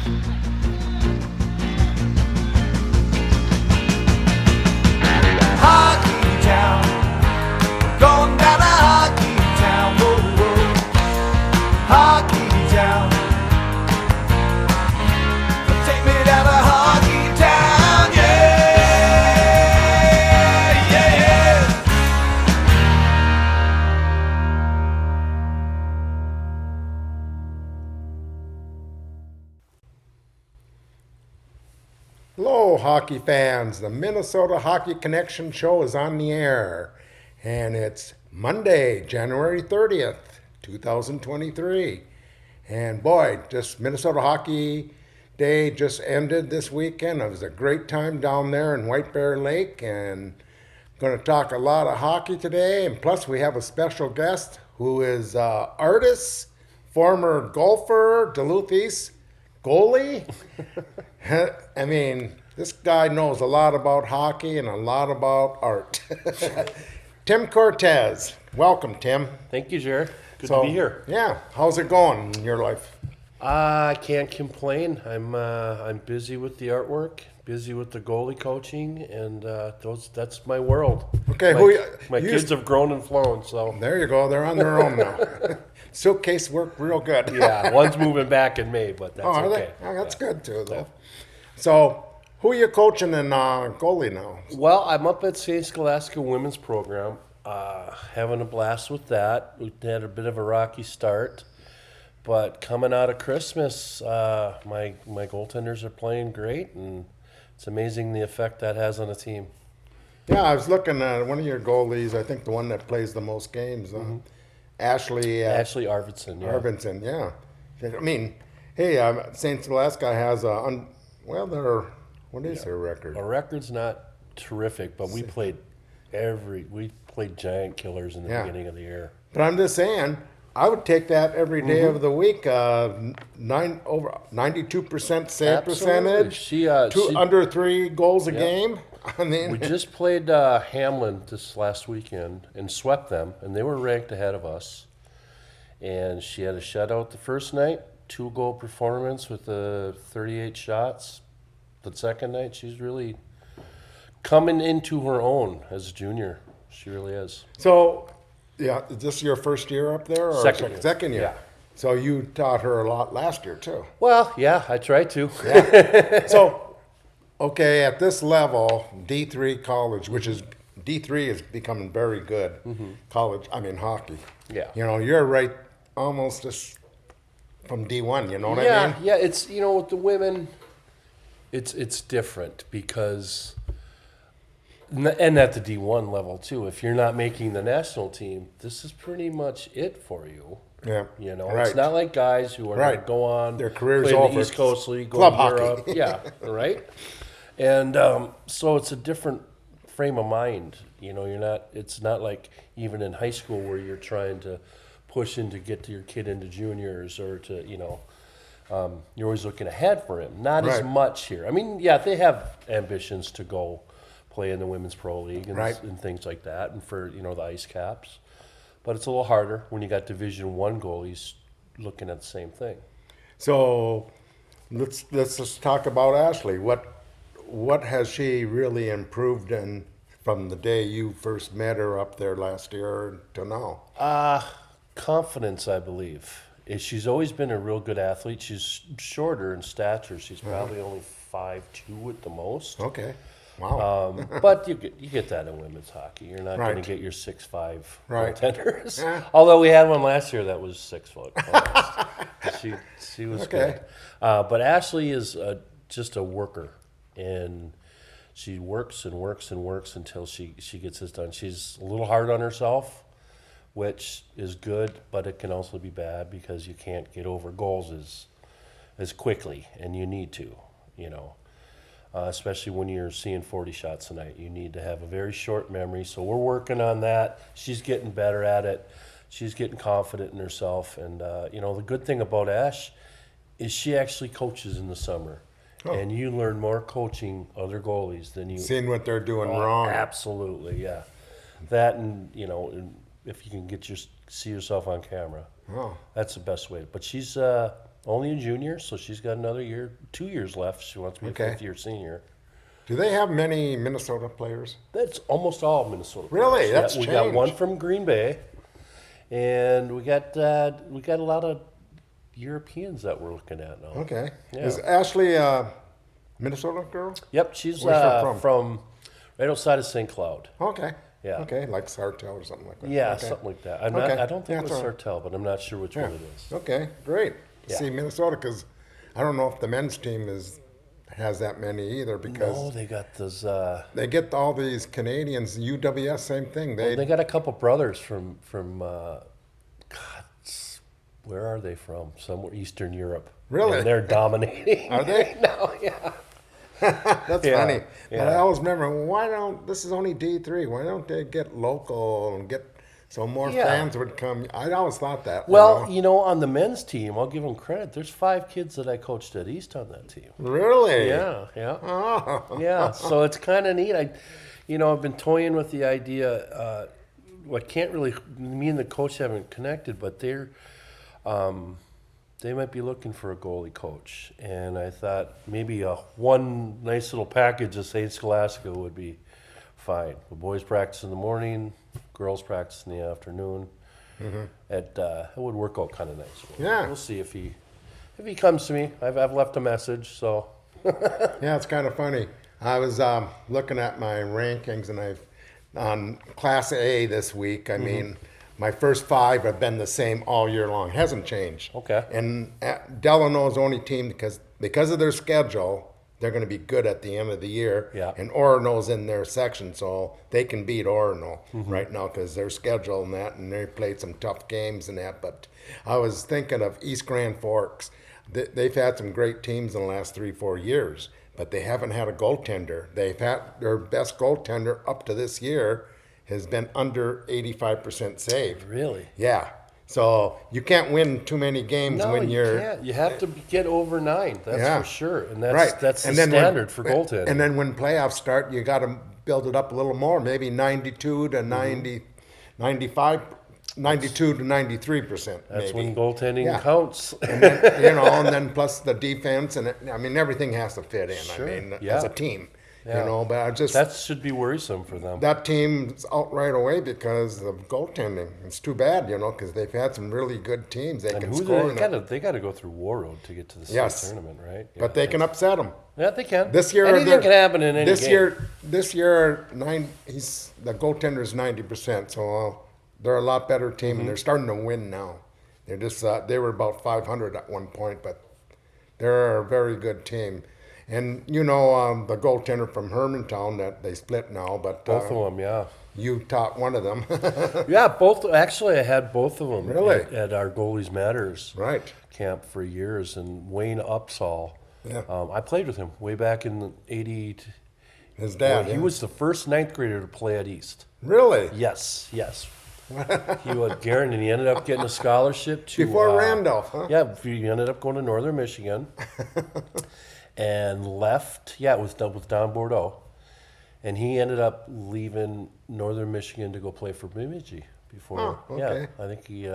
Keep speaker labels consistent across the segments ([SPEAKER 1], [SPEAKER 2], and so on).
[SPEAKER 1] Hockey town, going down to hockey town, whoa, whoa. Hockey town, take me down to hockey town, yeah, yeah, yeah.
[SPEAKER 2] Hello, hockey fans. The Minnesota Hockey Connection show is on the air, and it's Monday, January 30th, 2023. And boy, just Minnesota Hockey Day just ended this weekend. It was a great time down there in White Bear Lake, and going to talk a lot of hockey today. And plus, we have a special guest who is artist, former golfer, Duluth East goalie. I mean, this guy knows a lot about hockey and a lot about art. Tim Cortes. Welcome, Tim.
[SPEAKER 3] Thank you, Jerry. Good to be here.
[SPEAKER 2] Yeah. How's it going in your life?
[SPEAKER 3] I can't complain. I'm busy with the artwork, busy with the goalie coaching, and that's my world.
[SPEAKER 2] Okay.
[SPEAKER 3] My kids have grown and flown, so.
[SPEAKER 2] There you go. They're on their own now. Suitcase worked real good.
[SPEAKER 3] Yeah, one's moving back in May, but that's
[SPEAKER 2] Are
[SPEAKER 3] okay.
[SPEAKER 2] they? Oh, that's good too, though.
[SPEAKER 3] Yeah.
[SPEAKER 2] So, who are you coaching in goalie now?
[SPEAKER 3] Well, I'm up at St. Scholastica Women's Program, having a blast with that. We had a bit of a rocky start, but coming out of Christmas, my goaltenders are playing great, and it's amazing the effect that has on a team.
[SPEAKER 2] Yeah, I was looking at one of your goalies. I think the one that plays the most games, Ashley
[SPEAKER 3] Arvidsson. Yeah.
[SPEAKER 2] Arvidsson. Yeah. I mean, hey, St. Scholastica has what is their record?
[SPEAKER 3] Our record's not terrific, but we played giant killers in the beginning of the year.
[SPEAKER 2] But I'm just saying, I would take that every day of the week. Over 92% save percentage. Under 3 goals a game. I mean,
[SPEAKER 3] we just played Hamlin this last weekend and swept them, and they were ranked ahead of us. And she had a shutout the first night, 2-goal performance with 38 shots. The second night, she's really coming into her own as a junior. She really is.
[SPEAKER 2] So, yeah, is this your first year up there? Or
[SPEAKER 3] Second year.
[SPEAKER 2] Yeah. So you taught her a lot last year too.
[SPEAKER 3] Well, yeah, I tried to.
[SPEAKER 2] Yeah. So, okay, at this level, D3 college, which is D3 is becoming very good college. I mean hockey.
[SPEAKER 3] Yeah.
[SPEAKER 2] You know, you're right, almost just from D1. You know what I mean?
[SPEAKER 3] Yeah. It's with the women, it's different because. And at the D1 level, too. If you're not making the national team, this is pretty much it for you.
[SPEAKER 2] Yeah.
[SPEAKER 3] Right. It's not like guys who are going to go on,
[SPEAKER 2] their careers
[SPEAKER 3] play in
[SPEAKER 2] over.
[SPEAKER 3] the East Coast League, go
[SPEAKER 2] Club
[SPEAKER 3] to
[SPEAKER 2] hockey.
[SPEAKER 3] Europe. Yeah, right? And so it's a different frame of mind. It's not like even in high school where you're trying to push in to get your kid into juniors or to, you're always looking ahead for him. Not as much here. I mean, yeah, they have ambitions to go play in the Women's Pro League and things like that, and for the ice caps, but it's a little harder when you got Division I goalies looking at the same thing.
[SPEAKER 2] So let's just talk about Ashley. What has she really improved in from the day you first met her up there last year to now?
[SPEAKER 3] Confidence, I believe. She's always been a real good athlete. She's shorter in stature. She's probably only 5'2" at the most.
[SPEAKER 2] Okay. Wow.
[SPEAKER 3] But you get that in women's hockey. You're not going to get your 6'5" goaltenders.
[SPEAKER 2] Yeah.
[SPEAKER 3] Although we had one last year that was 6 foot. she was good. But Ashley is just a worker, and she works and works and works until she gets this done. She's a little hard on herself, which is good, but it can also be bad because you can't get over goals as quickly, and you need to, especially when you're seeing 40 shots a night. You need to have a very short memory, so we're working on that. She's getting better at it. She's getting confident in herself, and the good thing about Ash is she actually coaches in the summer. Oh. And you learn more coaching other goalies than you...
[SPEAKER 2] Seeing what they're doing wrong.
[SPEAKER 3] Absolutely, yeah. That and, if you can see yourself on camera, that's the best way. But she's only a junior, so she's got another year, 2 years left. She wants to be
[SPEAKER 2] Okay.
[SPEAKER 3] a fifth-year senior.
[SPEAKER 2] Do they have many Minnesota players?
[SPEAKER 3] That's almost all Minnesota.
[SPEAKER 2] Really?
[SPEAKER 3] players.
[SPEAKER 2] That's
[SPEAKER 3] we got one
[SPEAKER 2] changed.
[SPEAKER 3] from Green Bay, and we got a lot of Europeans that we're looking at now.
[SPEAKER 2] Okay.
[SPEAKER 3] Yeah.
[SPEAKER 2] Is Ashley a Minnesota girl?
[SPEAKER 3] Yep, she's
[SPEAKER 2] Where's she
[SPEAKER 3] from right outside of St. Cloud.
[SPEAKER 2] Okay.
[SPEAKER 3] Yeah.
[SPEAKER 2] Okay, like Sartell or something like that.
[SPEAKER 3] Yeah,
[SPEAKER 2] Okay.
[SPEAKER 3] something like that.
[SPEAKER 2] Okay.
[SPEAKER 3] I don't think
[SPEAKER 2] Yeah,
[SPEAKER 3] it was
[SPEAKER 2] that's all right.
[SPEAKER 3] Sartell, but I'm not sure which
[SPEAKER 2] Yeah.
[SPEAKER 3] one it is.
[SPEAKER 2] Okay, great.
[SPEAKER 3] Yeah.
[SPEAKER 2] See, Minnesota, because I don't know if the men's team has that many either, because
[SPEAKER 3] No, they got those.
[SPEAKER 2] they get all these Canadians. UWS, same thing.
[SPEAKER 3] They got a couple brothers from where are they from? Somewhere Eastern Europe.
[SPEAKER 2] Really?
[SPEAKER 3] And they're dominating.
[SPEAKER 2] Are they?
[SPEAKER 3] No, yeah.
[SPEAKER 2] That's
[SPEAKER 3] Yeah,
[SPEAKER 2] funny. But
[SPEAKER 3] yeah.
[SPEAKER 2] I always remember, this is only D3. Why don't they get local and so more
[SPEAKER 3] Yeah.
[SPEAKER 2] fans would come? I always thought that.
[SPEAKER 3] Well,
[SPEAKER 2] you know?
[SPEAKER 3] on the men's team, I'll give them credit. There's 5 kids that I coached at East on that team.
[SPEAKER 2] Really?
[SPEAKER 3] Yeah, yeah.
[SPEAKER 2] Oh.
[SPEAKER 3] Yeah, so it's kind of neat. I've been toying with the idea. What can't really, me and the coach haven't connected, but they might be looking for a goalie coach, and I thought maybe one nice little package of St. Scholastica would be fine. The boys practice in the morning, girls practice in the afternoon. It would work out kind of nice.
[SPEAKER 2] Yeah.
[SPEAKER 3] We'll see if he comes to me. I've left a message, so.
[SPEAKER 2] Yeah, it's kind of funny. I was looking at my rankings, and on Class A this week. I mean, my first 5 have been the same all year long. Hasn't changed.
[SPEAKER 3] Okay.
[SPEAKER 2] And Delano's only team because of their schedule, they're going to be good at the end of the year.
[SPEAKER 3] Yeah.
[SPEAKER 2] And Orono's in their section, so they can beat Orono right now because their schedule and that, and they played some tough games and that. But I was thinking of East Grand Forks. They've had some great teams in the last 3-4 years, but they haven't had a goaltender. They've had their best goaltender up to this year has been under 85% save.
[SPEAKER 3] Really?
[SPEAKER 2] Yeah. So you can't win too many games
[SPEAKER 3] No,
[SPEAKER 2] when
[SPEAKER 3] you
[SPEAKER 2] you're.
[SPEAKER 3] can't. You have to get over 9. That's
[SPEAKER 2] Yeah.
[SPEAKER 3] for sure, and that's
[SPEAKER 2] Right.
[SPEAKER 3] that's the
[SPEAKER 2] And then
[SPEAKER 3] standard for goaltending.
[SPEAKER 2] And then when playoffs start, you got to build it up a little more, maybe 92 to 90, 95, 92 to 93%.
[SPEAKER 3] That's
[SPEAKER 2] maybe.
[SPEAKER 3] when goaltending
[SPEAKER 2] Yeah.
[SPEAKER 3] counts.
[SPEAKER 2] And then, and then plus the defense, and everything has to fit in.
[SPEAKER 3] Sure.
[SPEAKER 2] I mean,
[SPEAKER 3] Yeah.
[SPEAKER 2] as a team,
[SPEAKER 3] Yeah.
[SPEAKER 2] But I just
[SPEAKER 3] That should be worrisome for them.
[SPEAKER 2] that team's out right away because of goaltending. It's too bad, because they've had some really good teams. They
[SPEAKER 3] And
[SPEAKER 2] can
[SPEAKER 3] who
[SPEAKER 2] score,
[SPEAKER 3] they got to go through War Road to get to the state
[SPEAKER 2] Yes.
[SPEAKER 3] tournament, right? Yeah,
[SPEAKER 2] but they can upset them.
[SPEAKER 3] Yeah, they can.
[SPEAKER 2] This year,
[SPEAKER 3] anything can happen in any
[SPEAKER 2] this
[SPEAKER 3] game.
[SPEAKER 2] This year, the goaltender's 90%, so they're a lot better team,
[SPEAKER 3] Mm-hmm.
[SPEAKER 2] and they're starting to win now. They're just they were about 500 at one point, but they're a very good team. And the goaltender from Hermantown that they split now, but
[SPEAKER 3] Both of them, yeah.
[SPEAKER 2] you taught one of them,
[SPEAKER 3] Yeah, both. Actually, I had both of them
[SPEAKER 2] Really?
[SPEAKER 3] at our Goalies Matters
[SPEAKER 2] right?
[SPEAKER 3] camp for years. And Wayne Upsall,
[SPEAKER 2] Yeah.
[SPEAKER 3] I played with him way back in the 80.
[SPEAKER 2] His dad.
[SPEAKER 3] He
[SPEAKER 2] yeah.
[SPEAKER 3] was the first 9th grader to play at East.
[SPEAKER 2] really
[SPEAKER 3] Yes. He was Garen, and he ended up getting a scholarship to
[SPEAKER 2] before Randolph, huh?
[SPEAKER 3] Yeah, he ended up going to Northern Michigan, and left. Yeah, with Don Bordeaux, and he ended up leaving Northern Michigan to go play for Bemidji before.
[SPEAKER 2] Oh, okay.
[SPEAKER 3] Yeah, I think he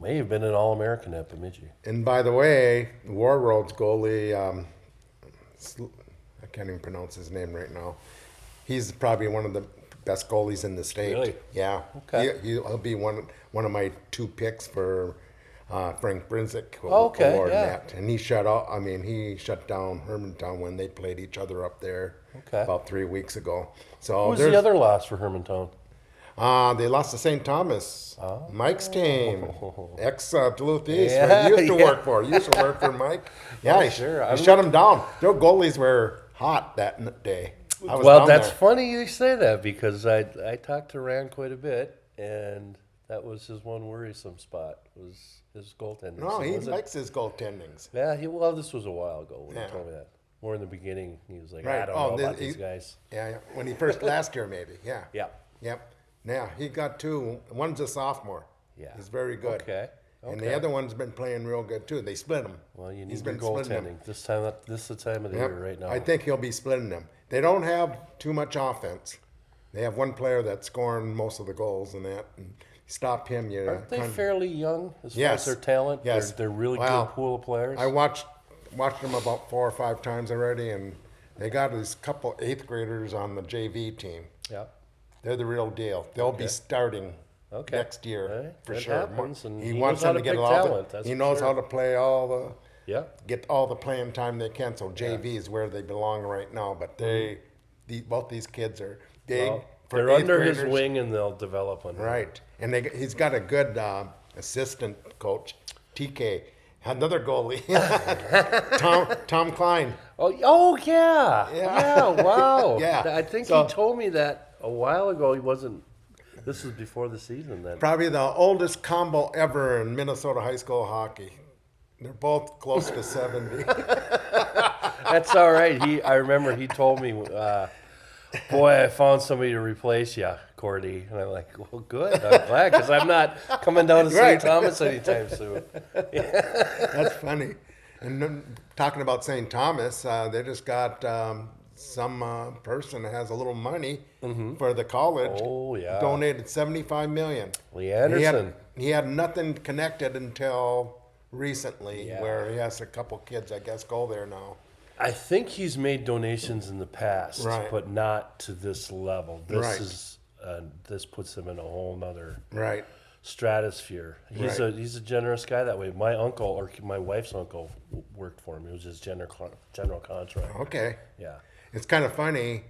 [SPEAKER 3] may have been an All-American at Bemidji.
[SPEAKER 2] And by the way, War Road's goalie, I can't even pronounce his name right now. He's probably one of the best goalies in the state.
[SPEAKER 3] Really?
[SPEAKER 2] Yeah.
[SPEAKER 3] Okay.
[SPEAKER 2] He'll be one of my 2 picks for Frank Brinzik
[SPEAKER 3] Okay,
[SPEAKER 2] award
[SPEAKER 3] yeah.
[SPEAKER 2] that. And he shut down Hermantown when they played each other up there
[SPEAKER 3] Okay.
[SPEAKER 2] about 3 weeks ago. So
[SPEAKER 3] Who was
[SPEAKER 2] there's
[SPEAKER 3] the other loss for Hermantown?
[SPEAKER 2] they lost to St. Thomas. Mike's team, ex Duluth East,
[SPEAKER 3] Yeah,
[SPEAKER 2] where he used to
[SPEAKER 3] yeah.
[SPEAKER 2] work for. He used to work for Mike. Yeah, he
[SPEAKER 3] sure.
[SPEAKER 2] shut him down. Their goalies were hot that day. I was
[SPEAKER 3] Well,
[SPEAKER 2] down
[SPEAKER 3] that's
[SPEAKER 2] there.
[SPEAKER 3] funny you say that because I talked to Rand quite a bit, and that was his one worrisome spot was his goaltending.
[SPEAKER 2] No,
[SPEAKER 3] So
[SPEAKER 2] he
[SPEAKER 3] was it-
[SPEAKER 2] likes his goaltendings.
[SPEAKER 3] Yeah, this was a while ago when
[SPEAKER 2] Yeah.
[SPEAKER 3] he told me that. More in the beginning, he was like,
[SPEAKER 2] Right.
[SPEAKER 3] I don't
[SPEAKER 2] Oh,
[SPEAKER 3] know about
[SPEAKER 2] he-
[SPEAKER 3] these guys.
[SPEAKER 2] Yeah, when he first last year maybe. Yeah.
[SPEAKER 3] Yeah.
[SPEAKER 2] Yep. Now he got 2. One's a sophomore.
[SPEAKER 3] Yeah.
[SPEAKER 2] He's very good.
[SPEAKER 3] Okay.
[SPEAKER 2] And the
[SPEAKER 3] Okay.
[SPEAKER 2] other one's been playing real good too. They split him.
[SPEAKER 3] Well, you need
[SPEAKER 2] He's
[SPEAKER 3] your
[SPEAKER 2] been splitting them.
[SPEAKER 3] goaltending. This is the time of the
[SPEAKER 2] Yep.
[SPEAKER 3] year right now.
[SPEAKER 2] I think he'll be splitting them. They don't have too much offense. They have one player that's scoring most of the goals and that. And stop him. You
[SPEAKER 3] Aren't they
[SPEAKER 2] kind of-
[SPEAKER 3] fairly young as far
[SPEAKER 2] Yes.
[SPEAKER 3] as their talent?
[SPEAKER 2] Yes.
[SPEAKER 3] They're really
[SPEAKER 2] Well,
[SPEAKER 3] good pool of players.
[SPEAKER 2] I watched them about 4 or 5 times already, and they got these couple 8th graders on the JV team.
[SPEAKER 3] Yeah.
[SPEAKER 2] They're the real deal. They'll be starting
[SPEAKER 3] Okay.
[SPEAKER 2] next year
[SPEAKER 3] All right.
[SPEAKER 2] for
[SPEAKER 3] That
[SPEAKER 2] sure.
[SPEAKER 3] happens, and
[SPEAKER 2] he
[SPEAKER 3] he
[SPEAKER 2] wants
[SPEAKER 3] knows how
[SPEAKER 2] them to
[SPEAKER 3] to
[SPEAKER 2] get
[SPEAKER 3] pick
[SPEAKER 2] all
[SPEAKER 3] talent,
[SPEAKER 2] the.
[SPEAKER 3] that's
[SPEAKER 2] He
[SPEAKER 3] for
[SPEAKER 2] knows
[SPEAKER 3] sure.
[SPEAKER 2] how to play all the.
[SPEAKER 3] Yeah.
[SPEAKER 2] Get all the playing time they can. So JV is where they belong right now. But both these kids are big.
[SPEAKER 3] Well,
[SPEAKER 2] for
[SPEAKER 3] they're
[SPEAKER 2] 8th
[SPEAKER 3] under his
[SPEAKER 2] graders.
[SPEAKER 3] wing, and they'll develop under him.
[SPEAKER 2] Right, and he's got a good assistant coach, TK, another goalie, Tom Klein.
[SPEAKER 3] Oh yeah. Yeah. Wow.
[SPEAKER 2] Yeah.
[SPEAKER 3] I think
[SPEAKER 2] So-
[SPEAKER 3] he told me that a while ago. He wasn't. This was before the season then.
[SPEAKER 2] Probably the oldest combo ever in Minnesota high school hockey. They're both close to 70.
[SPEAKER 3] That's all right. I remember he told me, boy, I found somebody to replace you, Cordy. And I'm like, well, good. I'm glad because I'm not coming down to St.
[SPEAKER 2] Right.
[SPEAKER 3] Thomas anytime soon.
[SPEAKER 2] That's funny. And then talking about St. Thomas, they just got some person that has a little money for the college.
[SPEAKER 3] Oh, yeah.
[SPEAKER 2] Donated $75 million.
[SPEAKER 3] Lee Anderson.
[SPEAKER 2] He had nothing connected until recently,
[SPEAKER 3] Yeah.
[SPEAKER 2] where he has a couple kids, I guess, go there now.
[SPEAKER 3] I think he's made donations in the past,
[SPEAKER 2] Right.
[SPEAKER 3] but not to this level. This
[SPEAKER 2] Right.
[SPEAKER 3] is this puts him in a whole nother
[SPEAKER 2] Right.
[SPEAKER 3] stratosphere. He's
[SPEAKER 2] Right.
[SPEAKER 3] he's a generous guy that way. My uncle or my wife's uncle worked for him. He was his general contractor.
[SPEAKER 2] Okay.
[SPEAKER 3] Yeah.
[SPEAKER 2] It's kind of funny.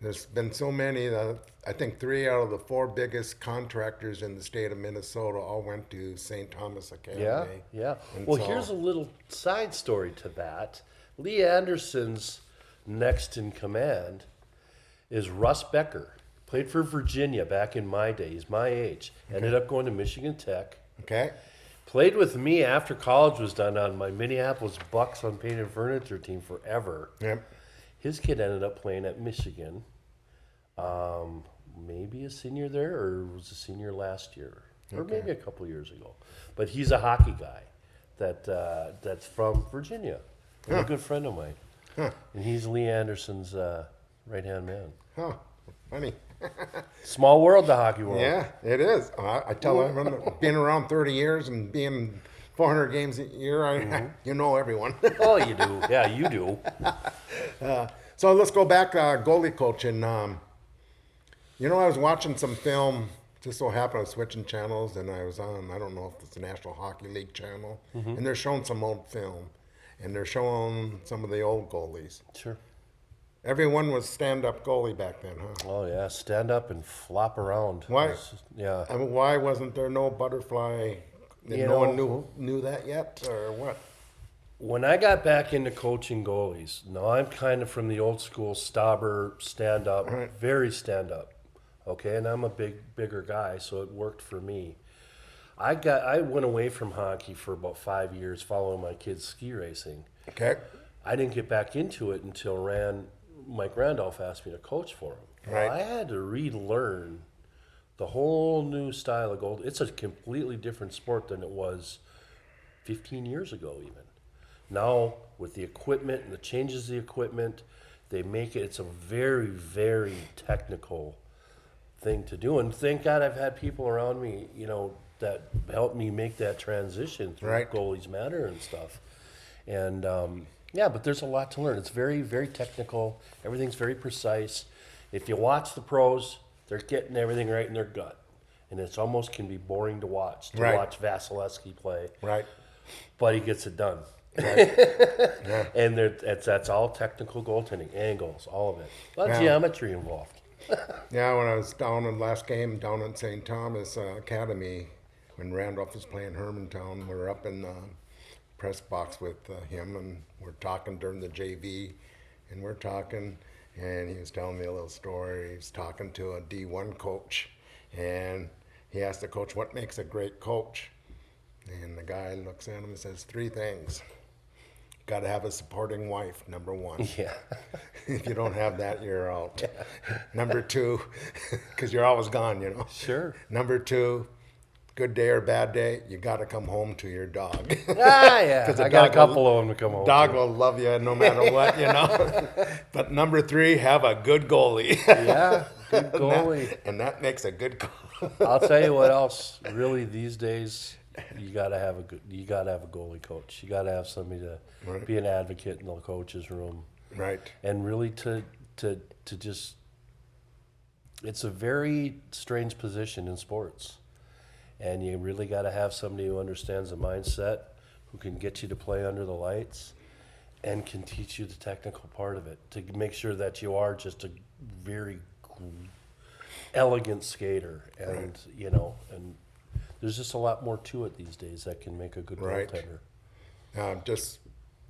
[SPEAKER 2] There's been so many. I think 3 out of the 4 biggest contractors in the state of Minnesota all went to St. Thomas Academy.
[SPEAKER 3] Yeah, yeah.
[SPEAKER 2] And
[SPEAKER 3] Well,
[SPEAKER 2] so-
[SPEAKER 3] here's a little side story to that. Lee Anderson's next in command is Russ Becker. Played for Virginia back in my day. He's my age. Ended up going to Michigan Tech.
[SPEAKER 2] Okay.
[SPEAKER 3] Played with me after college was done on my Minneapolis Bucks unpainted furniture team forever.
[SPEAKER 2] Yep.
[SPEAKER 3] His kid ended up playing at Michigan. Maybe a senior there, or was a senior last year, or maybe a couple years ago. But he's a hockey guy that's from Virginia. A good friend of mine, and he's Lee Anderson's right-hand man.
[SPEAKER 2] Huh. Funny.
[SPEAKER 3] Small world, the hockey world.
[SPEAKER 2] Yeah, it is. I tell everyone, being around 30 years and being 400 games a year, you know everyone.
[SPEAKER 3] Oh, you do. Yeah, you do.
[SPEAKER 2] So let's go back goalie coaching. I was watching some film. Just so happened I was switching channels, and I was on, I don't know if it's the National Hockey League channel, and they're showing some old film, and they're showing some of the old goalies.
[SPEAKER 3] Sure.
[SPEAKER 2] Everyone was stand-up goalie back then, huh?
[SPEAKER 3] Oh yeah, stand up and flop around.
[SPEAKER 2] Why?
[SPEAKER 3] Yeah.
[SPEAKER 2] I mean, why wasn't there no butterfly? No one knew that yet, or what?
[SPEAKER 3] When I got back into coaching goalies, now I'm kind of from the old school Stauber stand up,
[SPEAKER 2] Right.
[SPEAKER 3] very stand up. Okay, and I'm a bigger guy, so it worked for me. I went away from hockey for about 5 years following my kids ski racing.
[SPEAKER 2] Okay.
[SPEAKER 3] I didn't get back into it until Mike Randolph asked me to coach for him.
[SPEAKER 2] Right.
[SPEAKER 3] I had to relearn the whole new style of goal. It's a completely different sport than it was 15 years ago even. Now, with the equipment and the changes of the equipment, they make it's a very, very technical thing to do. And thank God I've had people around me, that helped me make that transition through
[SPEAKER 2] Right.
[SPEAKER 3] Goalies Matter and stuff. And but there's a lot to learn. It's very, very technical. Everything's very precise. If you watch the pros, they're getting everything right in their gut. And it's almost can be boring to watch
[SPEAKER 2] Right.
[SPEAKER 3] Vasilevsky play.
[SPEAKER 2] Right.
[SPEAKER 3] But he gets it done.
[SPEAKER 2] Yeah.
[SPEAKER 3] And that's all technical goaltending, angles, all of it. A lot of
[SPEAKER 2] Yeah.
[SPEAKER 3] geometry involved.
[SPEAKER 2] Yeah, when I was down in the last game down at St. Thomas Academy, when Randolph was playing Hermantown, we were up in the press box with him, and we're talking during the JV, and we're talking, and he was telling me a little story. He was talking to a D1 coach, and he asked the coach, what makes a great coach? And the guy looks at him and says, 3 things. Got to have a supporting wife, number 1.
[SPEAKER 3] Yeah.
[SPEAKER 2] If you don't have that, you're out. Number 2, because you're always gone,
[SPEAKER 3] Sure.
[SPEAKER 2] Number 2, good day or bad day, you got to come home to your dog.
[SPEAKER 3] Yeah.
[SPEAKER 2] 'Cause the
[SPEAKER 3] I got a
[SPEAKER 2] dog
[SPEAKER 3] couple
[SPEAKER 2] will-
[SPEAKER 3] of them to come home.
[SPEAKER 2] Dog
[SPEAKER 3] to.
[SPEAKER 2] will love you no matter what, But number 3, have a good goalie.
[SPEAKER 3] Yeah. Good goalie.
[SPEAKER 2] And that makes a good goalie.
[SPEAKER 3] I'll tell you what else. Really, these days, you gotta have a goalie coach. You gotta have somebody to
[SPEAKER 2] Right.
[SPEAKER 3] be an advocate in the coach's room,
[SPEAKER 2] Right.
[SPEAKER 3] and really to just. It's a very strange position in sports, and you really got to have somebody who understands the mindset, who can get you to play under the lights, and can teach you the technical part of it to make sure that you are just a very elegant skater, and and there's just a lot more to it these days that can make a good
[SPEAKER 2] Right.
[SPEAKER 3] goaltender.
[SPEAKER 2] Just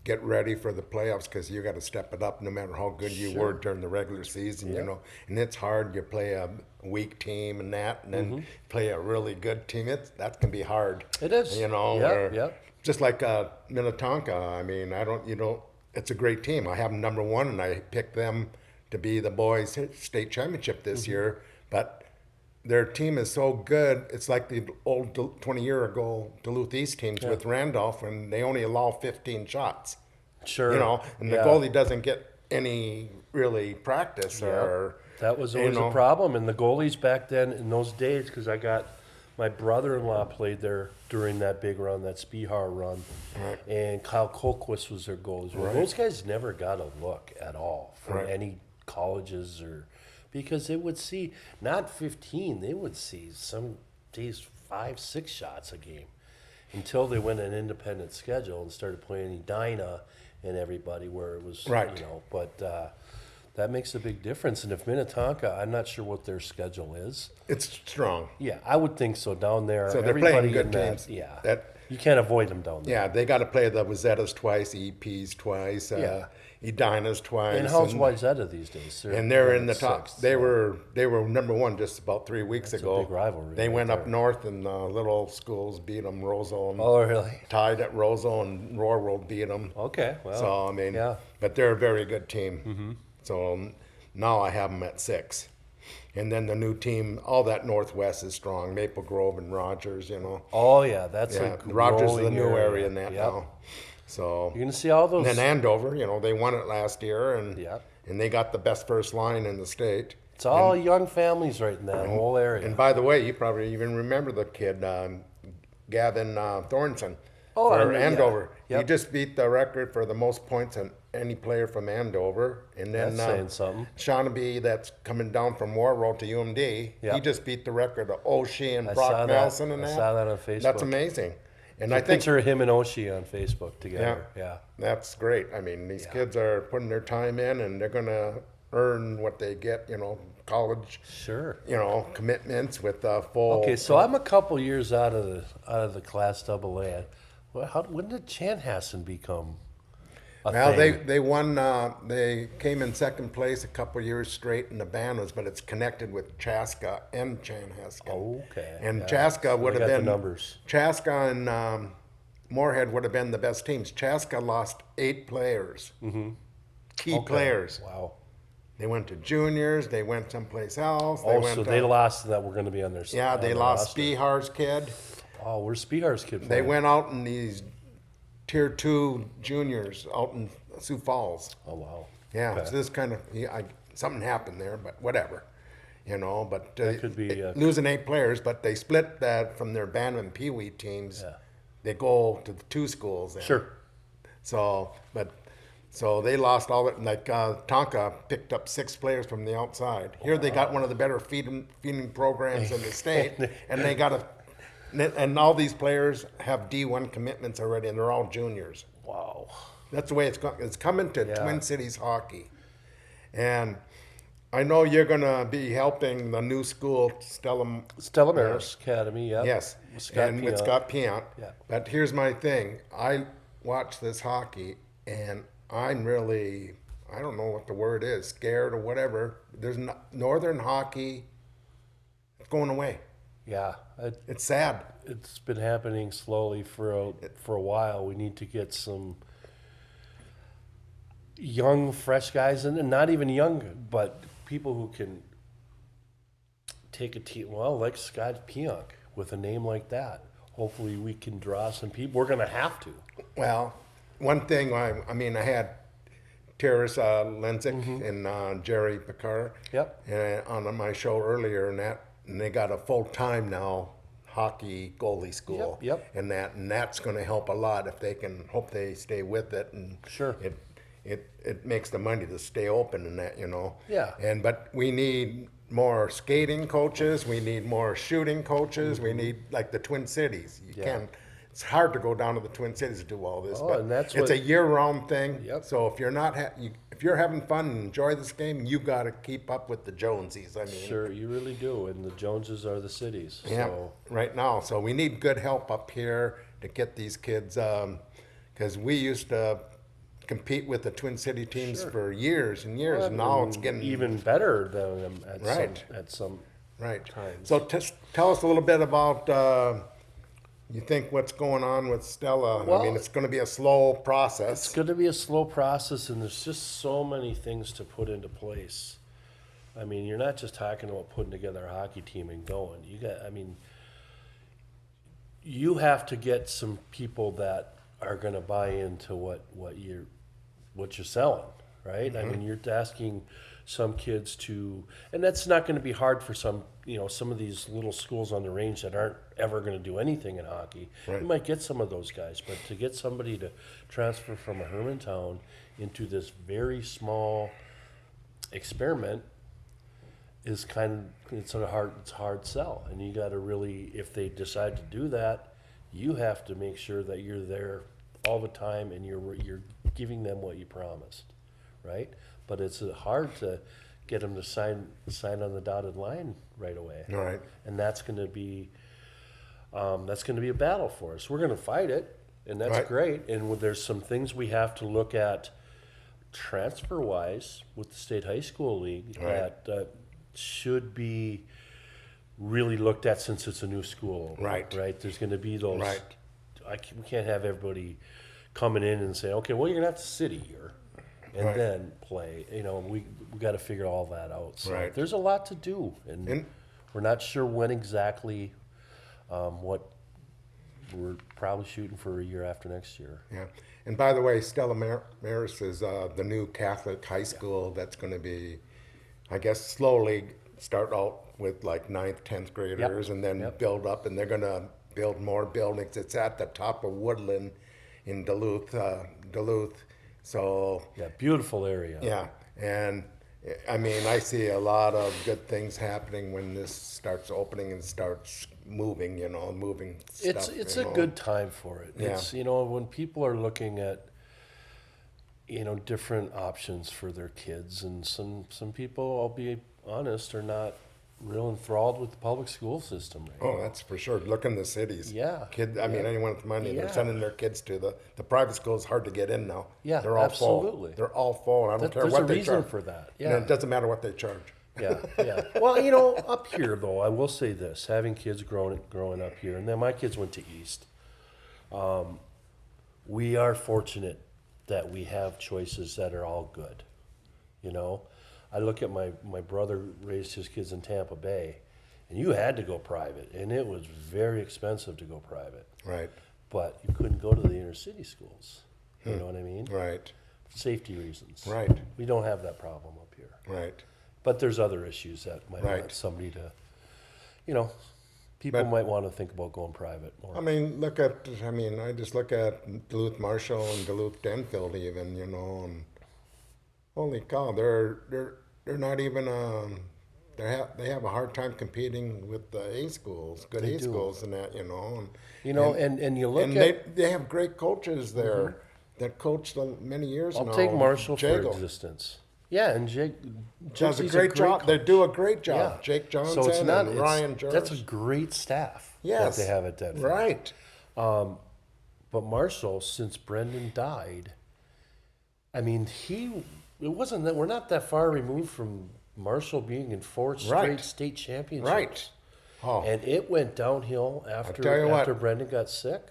[SPEAKER 2] get ready for the playoffs because you got to step it up no matter how good you were during the regular season,
[SPEAKER 3] Yeah.
[SPEAKER 2] And it's hard. You play a weak team and then play a really good team. That can be hard.
[SPEAKER 3] It is.
[SPEAKER 2] Yeah,
[SPEAKER 3] yeah.
[SPEAKER 2] Just like Minnetonka. I mean, it's a great team. I have them number one, and I picked them to be the boys' state championship this year. But their team is so good. It's like the old 20-year ago Duluth East teams with Randolph, and they only allow 15 shots.
[SPEAKER 3] Sure.
[SPEAKER 2] And the goalie doesn't get any really practice or.
[SPEAKER 3] That was always a problem. And the goalies back then, in those days, because my brother-in-law played there during that big run, that Spihar run, and Kyle Colquist was their goalie. Well, those guys never got a look at all from any colleges because they would see, not 15, they would see some days 5-6 shots a game until they went an independent schedule and started playing Edina and everybody where it was, but that makes a big difference. And if Minnetonka, I'm not sure what their schedule is.
[SPEAKER 2] It's strong.
[SPEAKER 3] Yeah, I would think so down there.
[SPEAKER 2] So they're
[SPEAKER 3] everybody
[SPEAKER 2] playing good
[SPEAKER 3] in that,
[SPEAKER 2] teams.
[SPEAKER 3] Yeah, you can't avoid them down there.
[SPEAKER 2] Yeah, they got to play the Wazetas twice, EPs twice, Edinas twice.
[SPEAKER 3] And how's Wayzata these days?
[SPEAKER 2] They're in the top.
[SPEAKER 3] sixth,
[SPEAKER 2] They
[SPEAKER 3] so
[SPEAKER 2] were number one just about 3 weeks
[SPEAKER 3] That's
[SPEAKER 2] ago.
[SPEAKER 3] a big rivalry
[SPEAKER 2] They
[SPEAKER 3] right
[SPEAKER 2] went up
[SPEAKER 3] there.
[SPEAKER 2] north, and little schools beat them. Roseau and
[SPEAKER 3] Oh, really?
[SPEAKER 2] tied at Roseau, and Roarwold beat them.
[SPEAKER 3] Okay, well.
[SPEAKER 2] So I mean,
[SPEAKER 3] yeah.
[SPEAKER 2] but they're a very good team. So now I have them at 6, and then the new team. All that Northwest is strong. Maple Grove and Rogers.
[SPEAKER 3] Oh, yeah, that's
[SPEAKER 2] Yeah,
[SPEAKER 3] a
[SPEAKER 2] Rogers is a
[SPEAKER 3] growing
[SPEAKER 2] new area in that
[SPEAKER 3] Yep.
[SPEAKER 2] now. So
[SPEAKER 3] You're going to see all those.
[SPEAKER 2] and then Andover, they won it last year, and
[SPEAKER 3] Yep.
[SPEAKER 2] and they got the best first line in the state.
[SPEAKER 3] It's all young families right in that whole area.
[SPEAKER 2] And by the way, you probably even remember the kid, Gavin Thornton,
[SPEAKER 3] Oh, I
[SPEAKER 2] for
[SPEAKER 3] know, yeah.
[SPEAKER 2] Andover.
[SPEAKER 3] Yep.
[SPEAKER 2] He just beat the record for the most points on any player from Andover. And then
[SPEAKER 3] That's saying something.
[SPEAKER 2] Shawnee, that's coming down from Warroad to UMD,
[SPEAKER 3] Yep.
[SPEAKER 2] he just beat the record of O'Shea and
[SPEAKER 3] I
[SPEAKER 2] Brock
[SPEAKER 3] saw that.
[SPEAKER 2] Nelson and
[SPEAKER 3] I
[SPEAKER 2] that.
[SPEAKER 3] saw that on Facebook.
[SPEAKER 2] That's amazing. And I
[SPEAKER 3] I
[SPEAKER 2] think
[SPEAKER 3] picture him and Oshie on Facebook together. Yeah.
[SPEAKER 2] that's great. I mean, these kids are putting their time in, and they're going to earn what they get, college,
[SPEAKER 3] Sure.
[SPEAKER 2] commitments with full.
[SPEAKER 3] Okay, so I'm a couple years out of the Class AA. When did Chanhassen become a
[SPEAKER 2] Well,
[SPEAKER 3] thing?
[SPEAKER 2] they won. They came in second place a couple years straight in the Banners, but it's connected with Chaska and Chanhassen.
[SPEAKER 3] Okay,
[SPEAKER 2] And
[SPEAKER 3] yeah.
[SPEAKER 2] Chaska
[SPEAKER 3] So
[SPEAKER 2] would
[SPEAKER 3] they
[SPEAKER 2] have
[SPEAKER 3] got the
[SPEAKER 2] been
[SPEAKER 3] numbers.
[SPEAKER 2] Chaska and Moorhead would have been the best teams. Chaska lost 8 players, key
[SPEAKER 3] Okay.
[SPEAKER 2] players.
[SPEAKER 3] Wow.
[SPEAKER 2] They went to juniors. They went someplace else.
[SPEAKER 3] Oh,
[SPEAKER 2] went
[SPEAKER 3] so
[SPEAKER 2] to-
[SPEAKER 3] they lost that we're going to be on their
[SPEAKER 2] Yeah,
[SPEAKER 3] on
[SPEAKER 2] they
[SPEAKER 3] their
[SPEAKER 2] lost
[SPEAKER 3] roster.
[SPEAKER 2] Spihar's kid.
[SPEAKER 3] Oh, where's Spihar's kid
[SPEAKER 2] They
[SPEAKER 3] playing?
[SPEAKER 2] went out in these Tier 2 juniors out in Sioux Falls.
[SPEAKER 3] Oh, wow.
[SPEAKER 2] Yeah,
[SPEAKER 3] Okay.
[SPEAKER 2] so this kind of something happened there, but whatever, But
[SPEAKER 3] That could be,
[SPEAKER 2] losing 8 players, but they split that from their band and Pee Wee teams.
[SPEAKER 3] Yeah.
[SPEAKER 2] They go to the 2 schools. Then.
[SPEAKER 3] Sure.
[SPEAKER 2] So they lost all it. Like Tonka picked up 6 players from the outside. Here they got one of the better feeding programs in the state, and they got and all these players have D1 commitments already, and they're all juniors.
[SPEAKER 3] Wow.
[SPEAKER 2] That's the way it's coming to
[SPEAKER 3] Yeah.
[SPEAKER 2] Twin Cities hockey. And I know you're going to be helping the new school,
[SPEAKER 3] Stella Maris Academy, yeah.
[SPEAKER 2] Yes,
[SPEAKER 3] With Scott
[SPEAKER 2] and with
[SPEAKER 3] Piant.
[SPEAKER 2] Scott Piant.
[SPEAKER 3] Yeah.
[SPEAKER 2] But here's my thing. I watch this hockey, and I'm really, I don't know what the word is, scared or whatever. There's Northern hockey, it's going away.
[SPEAKER 3] Yeah.
[SPEAKER 2] It's sad.
[SPEAKER 3] It's been happening slowly for a while. We need to get some young, fresh guys, and not even young, but people who can take a team. Well, like Scott Piant with a name like that. Hopefully, we can draw some people. We're going to have to.
[SPEAKER 2] Well, one thing, I had Terrace Lenzik and Jerry Borough
[SPEAKER 3] Yep.
[SPEAKER 2] on my show earlier, and and they got a full-time now hockey goalie school.
[SPEAKER 3] Yep.
[SPEAKER 2] And that's going to help a lot if they can, hope they stay with it, and
[SPEAKER 3] Sure.
[SPEAKER 2] it makes the money to stay open and that,
[SPEAKER 3] Yeah.
[SPEAKER 2] But we need more skating coaches, we need more shooting coaches, we need, like, the Twin Cities. You
[SPEAKER 3] Yeah.
[SPEAKER 2] can't, it's hard to go down to the Twin Cities to do all this,
[SPEAKER 3] Oh,
[SPEAKER 2] but
[SPEAKER 3] and that's
[SPEAKER 2] it's
[SPEAKER 3] what-
[SPEAKER 2] a year-round thing.
[SPEAKER 3] Yep.
[SPEAKER 2] So if you're not, if you're having fun and enjoy this game, you got to keep up with the Jonesies. I mean,
[SPEAKER 3] Sure, you really do, and the Joneses are the cities.
[SPEAKER 2] yeah,
[SPEAKER 3] So,
[SPEAKER 2] right now. So we need good help up here to get these kids, because we used to compete with the Twin City teams
[SPEAKER 3] Sure.
[SPEAKER 2] for years and years, and now it's getting
[SPEAKER 3] even better than them
[SPEAKER 2] Right.
[SPEAKER 3] at some
[SPEAKER 2] right.
[SPEAKER 3] times.
[SPEAKER 2] So tell us a little bit about you think what's going on with Stella. I
[SPEAKER 3] Well,
[SPEAKER 2] mean, it's going to be a slow process.
[SPEAKER 3] It's going to be a slow process, and there's just so many things to put into place. I mean, you're not just talking about putting together a hockey team and going. You have to get some people that are going to buy into what you're selling, right? I mean, you're asking some kids to, and that's not going to be hard for some of these little schools on the range that aren't ever going to do anything in hockey.
[SPEAKER 2] Right.
[SPEAKER 3] You might get some of those guys, but to get somebody to transfer from a Hermantown into this very small experiment is it's a hard sell, and you got to really, if they decide to do that, you have to make sure that you're there all the time and you're giving them what you promised, right? But it's hard to get them to sign on the dotted line right away.
[SPEAKER 2] All right.
[SPEAKER 3] And that's going to be a battle for us. We're going to fight it, and that's
[SPEAKER 2] Right.
[SPEAKER 3] great. And there's some things we have to look at transfer-wise with the state high school league
[SPEAKER 2] Right.
[SPEAKER 3] that should be really looked at since it's a new school.
[SPEAKER 2] Right.
[SPEAKER 3] Right. There's going to be those.
[SPEAKER 2] Right.
[SPEAKER 3] We can't have everybody coming in and saying, okay, well, you're going to have to sit here and
[SPEAKER 2] Right.
[SPEAKER 3] then play. We got to figure all that out. So
[SPEAKER 2] Right.
[SPEAKER 3] there's a lot to do, and we're not sure when exactly. What we're probably shooting for a year after next year.
[SPEAKER 2] Yeah. And by the way, Stella Maris is the new Catholic high school that's going to be, I guess, slowly start out with like 9th, 10th graders and then build up, and they're going to build more buildings. It's at the top of Woodland in Duluth. So,
[SPEAKER 3] Yeah, beautiful area.
[SPEAKER 2] yeah. And I mean, I see a lot of good things happening when this starts opening and starts moving, moving stuff.
[SPEAKER 3] It's a good time for it.
[SPEAKER 2] Yeah.
[SPEAKER 3] It's when people are looking at different options for their kids, and some people, I'll be honest, are not real enthralled with the public school system right
[SPEAKER 2] Oh,
[SPEAKER 3] now.
[SPEAKER 2] that's for sure. Look in the cities.
[SPEAKER 3] Yeah.
[SPEAKER 2] Anyone with money,
[SPEAKER 3] Yeah.
[SPEAKER 2] they're sending their kids to the private schools. Hard to get in now.
[SPEAKER 3] Yeah,
[SPEAKER 2] they're all
[SPEAKER 3] absolutely.
[SPEAKER 2] full. They're all full. I don't care
[SPEAKER 3] There's
[SPEAKER 2] what
[SPEAKER 3] a
[SPEAKER 2] they
[SPEAKER 3] reason
[SPEAKER 2] charge.
[SPEAKER 3] for that.
[SPEAKER 2] And
[SPEAKER 3] Yeah.
[SPEAKER 2] it doesn't matter what they charge.
[SPEAKER 3] Yeah. Well, up here though, I will say this: having kids growing up here, and then my kids went to East. We are fortunate that we have choices that are all good. I look at my brother raised his kids in Tampa Bay, and you had to go private, and it was very expensive to go private.
[SPEAKER 2] Right.
[SPEAKER 3] But you couldn't go to the inner city schools. You know what I mean?
[SPEAKER 2] Right.
[SPEAKER 3] Safety reasons.
[SPEAKER 2] Right.
[SPEAKER 3] We don't have that problem up here.
[SPEAKER 2] Right.
[SPEAKER 3] But there's other issues that might
[SPEAKER 2] Right.
[SPEAKER 3] want somebody to, people
[SPEAKER 2] But-
[SPEAKER 3] might want to think about going private more.
[SPEAKER 2] I mean, I just look at Duluth Marshall and Duluth Denfield even, and holy cow, they're not even, they have a hard time competing with the A schools, good
[SPEAKER 3] They
[SPEAKER 2] A
[SPEAKER 3] do.
[SPEAKER 2] schools and that, and
[SPEAKER 3] and you look
[SPEAKER 2] and
[SPEAKER 3] at,
[SPEAKER 2] they have great coaches there that coached many years now.
[SPEAKER 3] I'll take Marshall for
[SPEAKER 2] Jago
[SPEAKER 3] existence. Yeah, and Jake
[SPEAKER 2] does a
[SPEAKER 3] he's
[SPEAKER 2] great job.
[SPEAKER 3] coach.
[SPEAKER 2] They do a great job.
[SPEAKER 3] Yeah.
[SPEAKER 2] Jake Johnson
[SPEAKER 3] So it's not,
[SPEAKER 2] and
[SPEAKER 3] it's-
[SPEAKER 2] Ryan George.
[SPEAKER 3] That's a great staff
[SPEAKER 2] Yes.
[SPEAKER 3] that they have at Denver.
[SPEAKER 2] Right.
[SPEAKER 3] But Marshall, since Brendan died, I mean, it wasn't that we're not that far removed from Marshall being in 4 straight
[SPEAKER 2] Right.
[SPEAKER 3] state championships.
[SPEAKER 2] Right. Oh,
[SPEAKER 3] And it went downhill
[SPEAKER 2] tell you what.
[SPEAKER 3] after Brendan got sick,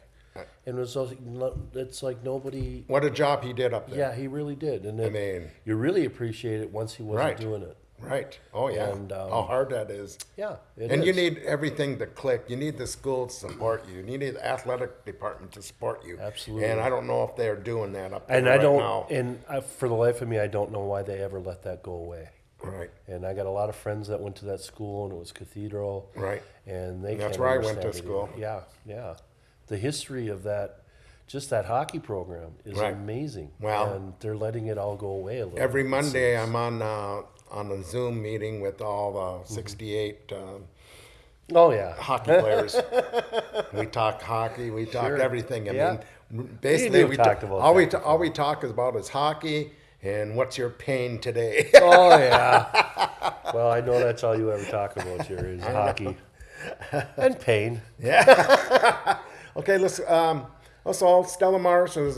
[SPEAKER 3] and it's like nobody.
[SPEAKER 2] what a job he did up there.
[SPEAKER 3] Yeah, he really did, and you really appreciate it once he wasn't
[SPEAKER 2] Right.
[SPEAKER 3] doing it.
[SPEAKER 2] Right. Oh, yeah.
[SPEAKER 3] And,
[SPEAKER 2] how hard that is.
[SPEAKER 3] Yeah,
[SPEAKER 2] And you need everything to click. You need the school to support you. You need the athletic department to support you.
[SPEAKER 3] Absolutely.
[SPEAKER 2] And I don't know if they're doing that up there
[SPEAKER 3] And
[SPEAKER 2] right
[SPEAKER 3] I don't,
[SPEAKER 2] now.
[SPEAKER 3] and for the life of me, I don't know why they ever let that go away.
[SPEAKER 2] Right.
[SPEAKER 3] And I got a lot of friends that went to that school, and it was Cathedral.
[SPEAKER 2] Right.
[SPEAKER 3] And they
[SPEAKER 2] That's
[SPEAKER 3] can't
[SPEAKER 2] where I went
[SPEAKER 3] understand
[SPEAKER 2] to
[SPEAKER 3] it
[SPEAKER 2] school.
[SPEAKER 3] either. Yeah, yeah. The history of that, just that hockey program is
[SPEAKER 2] Right.
[SPEAKER 3] amazing.
[SPEAKER 2] Well,
[SPEAKER 3] and they're letting it all go away a little.
[SPEAKER 2] Every
[SPEAKER 3] it
[SPEAKER 2] Monday,
[SPEAKER 3] seems.
[SPEAKER 2] I'm on a Zoom meeting with all the 68
[SPEAKER 3] Oh yeah.
[SPEAKER 2] hockey players. We talk hockey. We talk
[SPEAKER 3] Sure.
[SPEAKER 2] everything. I
[SPEAKER 3] Yeah.
[SPEAKER 2] mean, basically,
[SPEAKER 3] have
[SPEAKER 2] we
[SPEAKER 3] talked about
[SPEAKER 2] all we
[SPEAKER 3] that
[SPEAKER 2] all we talk is about is hockey and what's your pain today.
[SPEAKER 3] Oh yeah. Well, I know that's all you ever talk about, Jerry, is hockey and pain.
[SPEAKER 2] Yeah. Okay, let's. Also, Stella Marsh is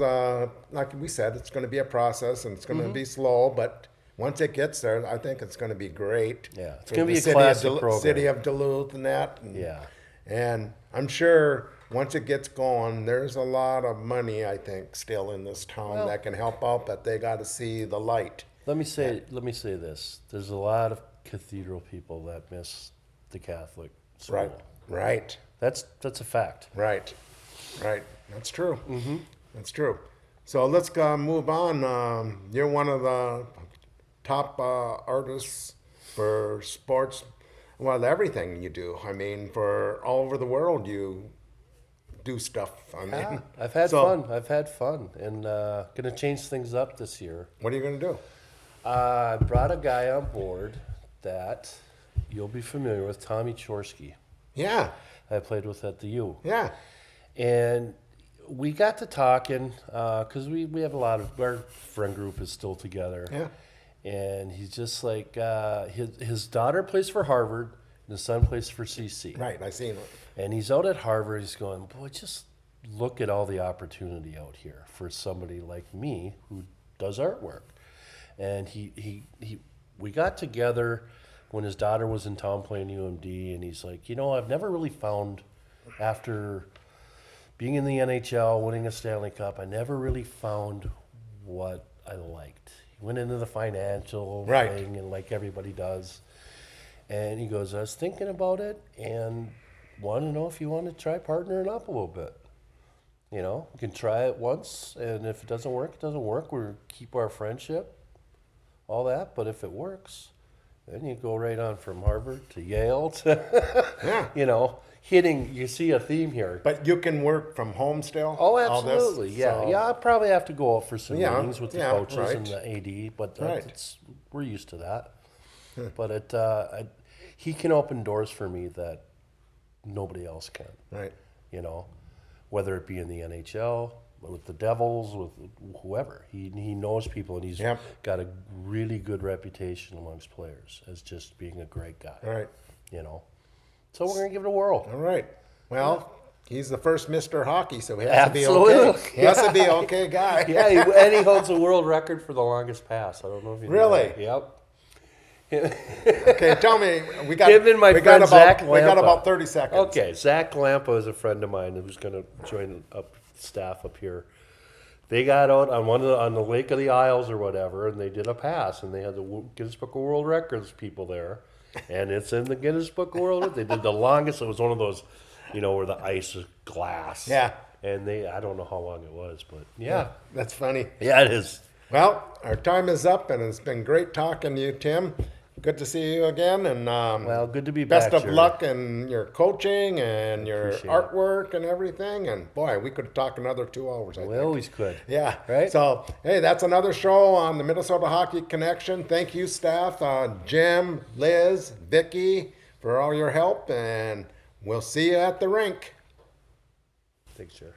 [SPEAKER 2] like we said, it's going to be a process and it's going to be slow, but once it gets there, I think it's going to be great.
[SPEAKER 3] Yeah, it's
[SPEAKER 2] For
[SPEAKER 3] going to
[SPEAKER 2] the
[SPEAKER 3] be a classic program.
[SPEAKER 2] City of Duluth and that. And,
[SPEAKER 3] Yeah.
[SPEAKER 2] And I'm sure once it gets going, there's a lot of money, I think, still in this town that can help out, but they got to see the light.
[SPEAKER 3] Let me say this. There's a lot of Cathedral people that miss the Catholic school.
[SPEAKER 2] Right. Right.
[SPEAKER 3] That's a fact.
[SPEAKER 2] Right. Right. That's true. Mm-hmm. That's true. So let's move on. You're one of the top artists for sports. Well, everything you do. I mean, for all over the world, you do stuff. I mean,
[SPEAKER 3] Yeah, I've had
[SPEAKER 2] so,
[SPEAKER 3] fun, and gonna change things up this year.
[SPEAKER 2] What are you going to do?
[SPEAKER 3] I brought a guy on board that you'll be familiar with, Tommy Chorsky.
[SPEAKER 2] Yeah.
[SPEAKER 3] I played with at the U.
[SPEAKER 2] Yeah.
[SPEAKER 3] And we got to talking because we have a lot of, our friend group is still together.
[SPEAKER 2] Yeah.
[SPEAKER 3] And he's just like, his daughter plays for Harvard and his son plays for CC.
[SPEAKER 2] Right. I seen it.
[SPEAKER 3] And he's out at Harvard. He's going, boy, just look at all the opportunity out here for somebody like me who does artwork. And we got together when his daughter was in town playing UMD, and he's like, I've never really found, after being in the NHL, winning a Stanley Cup, I never really found what I liked. He went into the financial thing, and like everybody does. And he goes, I was thinking about it and want to know if you want to try partnering up a little bit. We can try it once, and if it doesn't work, it doesn't work. We keep our friendship, all that. But if it works, then you go right on from Harvard to Yale to, hitting. You see a theme here.
[SPEAKER 2] But you can work from home still?
[SPEAKER 3] Oh,
[SPEAKER 2] all this?
[SPEAKER 3] absolutely. Yeah.
[SPEAKER 2] So-
[SPEAKER 3] Yeah, I'll probably have to go out for some
[SPEAKER 2] Yeah,
[SPEAKER 3] meetings with the
[SPEAKER 2] yeah,
[SPEAKER 3] coaches
[SPEAKER 2] right.
[SPEAKER 3] and the AD, but
[SPEAKER 2] Right.
[SPEAKER 3] we're used to that. But he can open doors for me that nobody else can.
[SPEAKER 2] Right.
[SPEAKER 3] Whether it be in the NHL, with the Devils, with whoever. He knows people, and he's
[SPEAKER 2] Yep.
[SPEAKER 3] got a really good reputation amongst players as just being a great guy.
[SPEAKER 2] All right.
[SPEAKER 3] So we're going to give it a whirl.
[SPEAKER 2] All right. Well, he's the first Mr. Hockey, so he has to be
[SPEAKER 3] Absolutely.
[SPEAKER 2] okay. He has to be okay guy.
[SPEAKER 3] Yeah, and he holds a world record for the longest pass. I don't know if you know
[SPEAKER 2] Really?
[SPEAKER 3] that. Yep.
[SPEAKER 2] Okay, tell me. We got
[SPEAKER 3] Him and my
[SPEAKER 2] we
[SPEAKER 3] friend
[SPEAKER 2] got
[SPEAKER 3] Zach
[SPEAKER 2] about we got
[SPEAKER 3] Lampa.
[SPEAKER 2] about 30 seconds.
[SPEAKER 3] Okay, Zach Lampa is a friend of mine who's going to join up staff up here. They got out on the Lake of the Isles or whatever, and they did a pass, and they had the Guinness Book of World Records people there, and it's in the Guinness Book of World. They did the longest. It was one of those, where the ice is glass.
[SPEAKER 2] Yeah.
[SPEAKER 3] And I don't know how long it was, but yeah,
[SPEAKER 2] That's funny.
[SPEAKER 3] yeah, it is.
[SPEAKER 2] Well, our time is up, and it's been great talking to you, Tim. Good to see you again, and
[SPEAKER 3] Well, good to be
[SPEAKER 2] best
[SPEAKER 3] back.
[SPEAKER 2] of
[SPEAKER 3] Jerry.
[SPEAKER 2] luck in your coaching and your
[SPEAKER 3] Appreciate it.
[SPEAKER 2] artwork and everything. And boy, we could talk another 2 hours. I
[SPEAKER 3] We
[SPEAKER 2] think.
[SPEAKER 3] always could.
[SPEAKER 2] Yeah.
[SPEAKER 3] Right?
[SPEAKER 2] So, hey, that's another show on the Minnesota Hockey Connection. Thank you, staff, Jim, Liz, Vicky, for all your help, and we'll see you at the rink.
[SPEAKER 3] Thanks, Jerry.